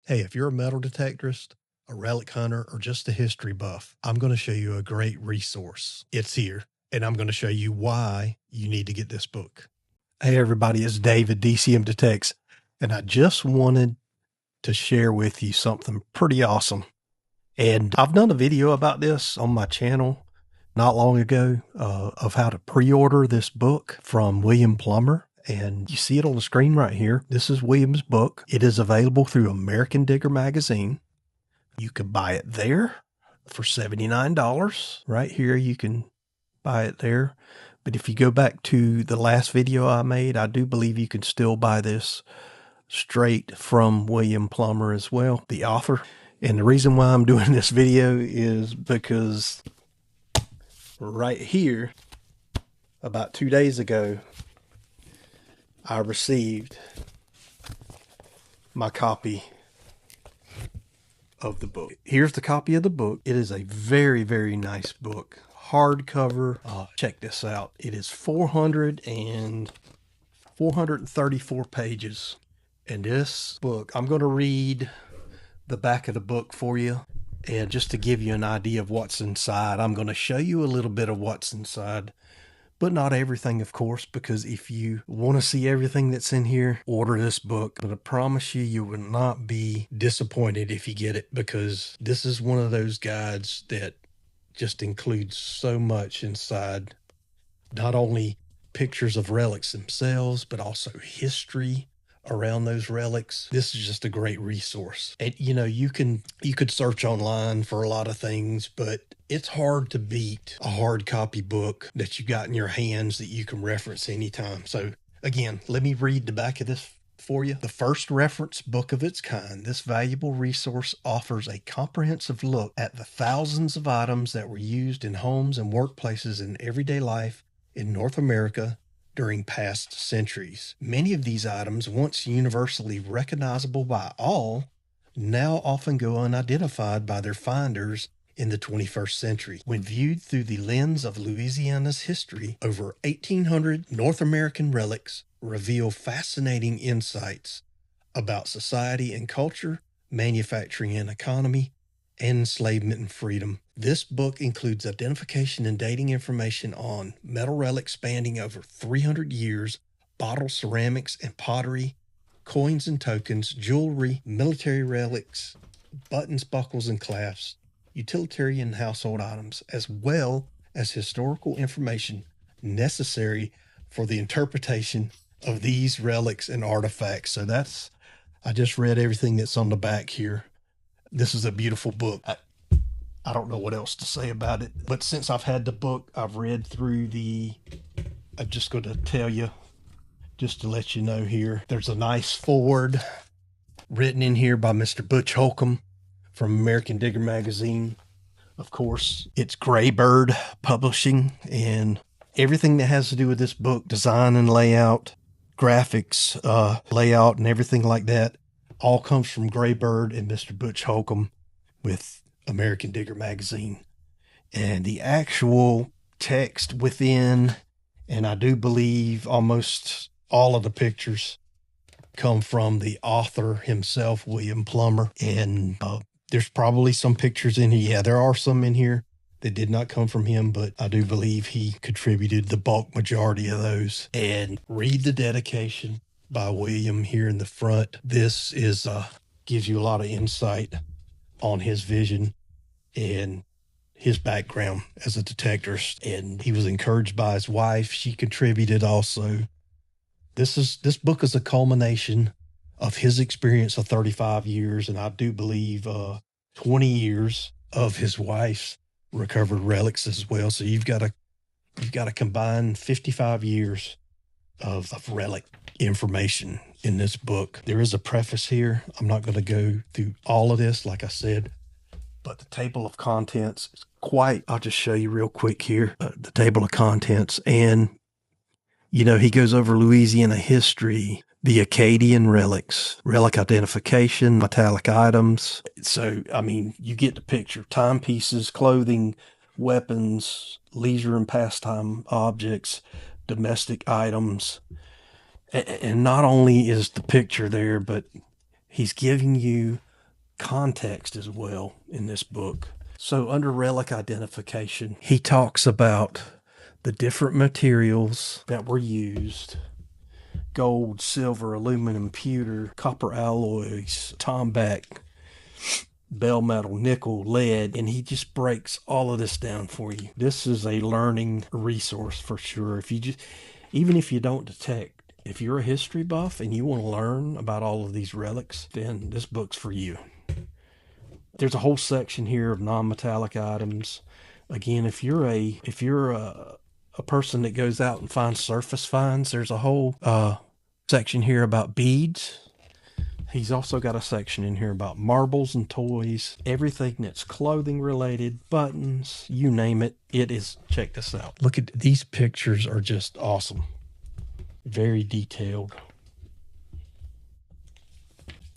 Hey, if you're a metal detectorist, a relic hunter, or just a history buff, I'm going to show you a great resource. It's here, and I'm going to show you why you need to get this book. Hey, everybody, it's David, DCM Detects, and I just wanted to share with you something pretty awesome. And I've done a video about this on my channel not long ago of how to pre-order this book from William Plummer. And you see it on the screen right here. This is William's book. It is available through American Digger magazine. You can buy it there for $79. Right here, you can buy it there. But if you go back to the last video I made, I do believe you can still buy this straight from William Plummer as well, the author. And the reason why I'm doing this video is because right here, about 2 days ago, I received my copy of the book. Here's the copy of the book. It is a very, very nice book. Hardcover. Check this out. It is 434 pages. And this book, I'm going to read the back of the book for you. And just to give you an idea of what's inside, I'm going to show you a little bit of what's inside. But not everything, of course, because if you want to see everything that's in here, order this book. But I promise you, you will not be disappointed if you get it, because this is one of those guides that just includes so much inside. Not only pictures of relics themselves, but also history around those relics. This is just a great resource. And you know, you could search online for a lot of things, but it's hard to beat a hard copy book that you got in your hands that you can reference anytime. So again, let me read the back of this for you. The first reference book of its kind, this valuable resource offers a comprehensive look at the thousands of items that were used in homes and workplaces in everyday life in North America during past centuries. Many of these items, once universally recognizable by all, now often go unidentified by their finders in the 21st century. When viewed through the lens of Louisiana's history, over 1,800 North American relics reveal fascinating insights about society and culture, manufacturing and economy, and enslavement and freedom. This book includes identification and dating information on metal relics spanning over 300 years, bottle ceramics and pottery, coins and tokens, jewelry, military relics, buttons, buckles, and clasps, utilitarian household items, as well as historical information necessary for the interpretation of these relics and artifacts. So I just read everything that's on the back here. This is a beautiful book. I don't know what else to say about it, but since I've had the book, I've read through I'm just going to tell you, just to let you know here, there's a nice foreword written in here by Mr. Butch Holcomb from American Digger magazine. Of course, it's Graybird Publishing, and everything that has to do with this book, design and layout, graphics, layout, and everything like that, all comes from Graybird and Mr. Butch Holcomb with American Digger magazine. And the actual text within, and I do believe almost all of the pictures, come from the author himself, William Plummer. And there's probably some pictures in here. Yeah, there are some in here that did not come from him, but I do believe he contributed the bulk majority of those. And read the dedication by William here in the front. This is gives you a lot of insight on his vision and his background as a detectorist. And he was encouraged by his wife. She contributed also. This book is a culmination of his experience of 35 years, and I do believe 20 years of his wife's recovered relics as well. So you've got to combine 55 years of relic information in this book. There is a preface here. I'm not going to go through all of this, like I said, but the table of contents is I'll just show you real quick here, the table of contents. And, you know, he goes over Louisiana history, the Acadian relics, relic identification, metallic items. So, I mean, you get the picture. Timepieces, clothing, weapons, leisure and pastime objects, domestic items. And not only is the picture there, but he's giving you context as well in this book. So under relic identification, he talks about the different materials that were used: gold, silver, aluminum, pewter, copper alloys, tombac, bell metal, nickel, lead, and he just breaks all of this down for you. This is a learning resource for sure. If you just, even if you don't detect, if you're a history buff and you want to learn about all of these relics, then this book's for you. There's a whole section here of non-metallic items. Again, if you're a person that goes out and finds surface finds, there's a whole section here about beads. He's also got a section in here about marbles and toys, everything that's clothing related, buttons, you name it. It is. Check this out. Look at these pictures, are just awesome. Very detailed.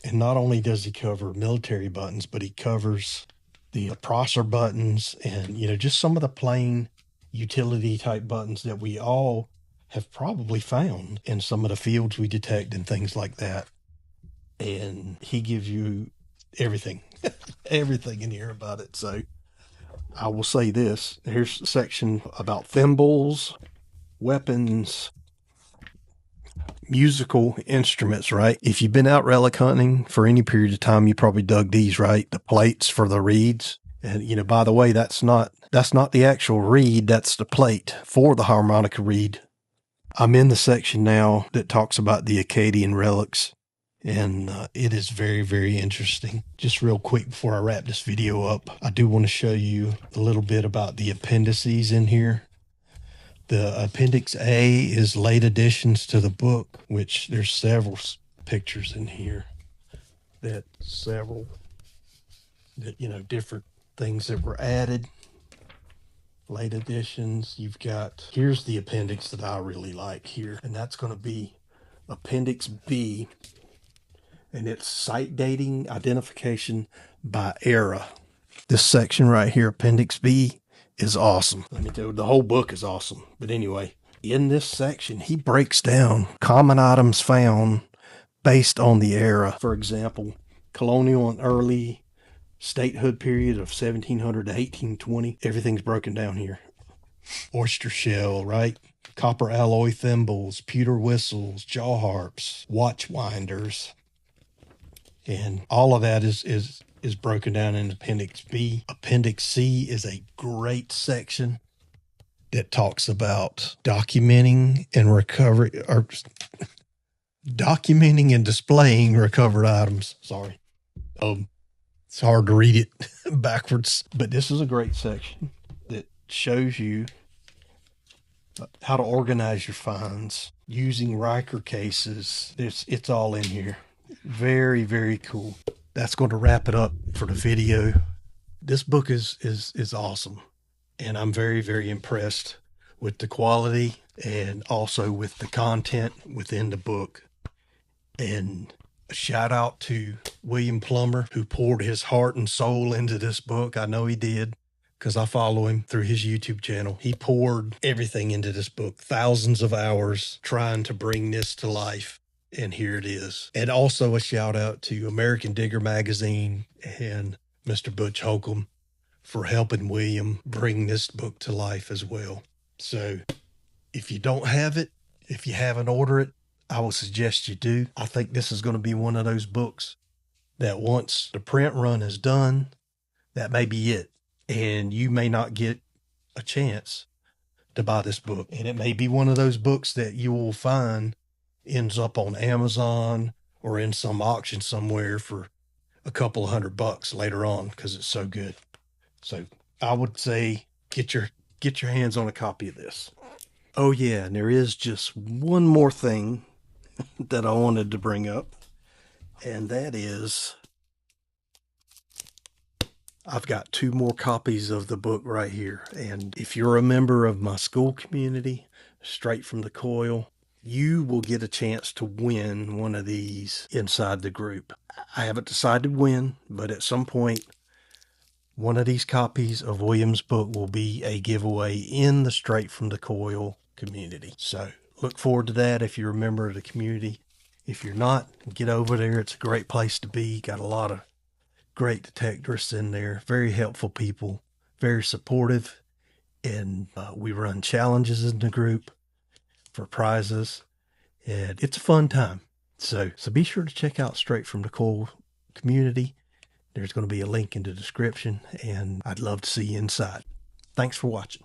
And not only does he cover military buttons, but he covers the Prosser buttons and, just some of the plain utility type buttons that we all have probably found in some of the fields we detect and things like that. And he gives you everything, everything in here about it. So I will say this. Here's a section about thimbles, weapons, musical instruments, right? If you've been out relic hunting for any period of time, you probably dug these, right? The plates for the reeds. And, by the way, that's not the actual reed. That's the plate for the harmonica reed. I'm in the section now that talks about the Akkadian relics. And it is very, very interesting. Just real quick before I wrap this video up, I do want to show you a little bit about the appendices in here. The Appendix A is late additions to the book, which there's several pictures in here that different things that were added. Late additions. Here's the appendix that I really like here, and that's going to be Appendix B. And it's site dating identification by era. This section right here, Appendix B, is awesome. Let me tell you, the whole book is awesome. But anyway, in this section, he breaks down common items found based on the era. For example, colonial and early statehood period of 1700 to 1820. Everything's broken down here. Oyster shell, right? Copper alloy thimbles, pewter whistles, jaw harps, watch winders. And all of that is broken down in Appendix B. Appendix C is a great section that talks about documenting and displaying recovered items. Sorry. It's hard to read it backwards, but this is a great section that shows you how to organize your finds using Riker cases. It's all in here. Very, very cool. That's going to wrap it up for the video. This book is awesome, and I'm very, very impressed with the quality and also with the content within the book. And a shout out to William Plummer, who poured his heart and soul into this book. I know he did, because I follow him through his YouTube channel. He poured everything into this book, thousands of hours trying to bring this to life. And here it is. And also a shout out to American Digger Magazine and Mr. Butch Holcomb for helping William bring this book to life as well. So if you don't have it, if you haven't ordered it, I would suggest you do. I think this is going to be one of those books that once the print run is done, that may be it. And you may not get a chance to buy this book. And it may be one of those books that you will find ends up on Amazon or in some auction somewhere for a couple of $100 later on, because it's so good. So I would say get your hands on a copy of this. Oh yeah, and there is just one more thing that I wanted to bring up, and that is I've got 2 more copies of the book right here. And if you're a member of my school community, Straight from the Coil, you will get a chance to win one of these inside the group. I haven't decided when, but at some point, one of these copies of William's book will be a giveaway in the Straight from the Coil community. So look forward to that if you're a member of the community. If you're not, get over there. It's a great place to be. Got a lot of great detectorists in there, very helpful people, very supportive. And we run challenges in the group for prizes, and it's a fun time. So be sure to check out Straight from the Coil community. There's going to be a link in the description, and I'd love to see you inside. Thanks for watching.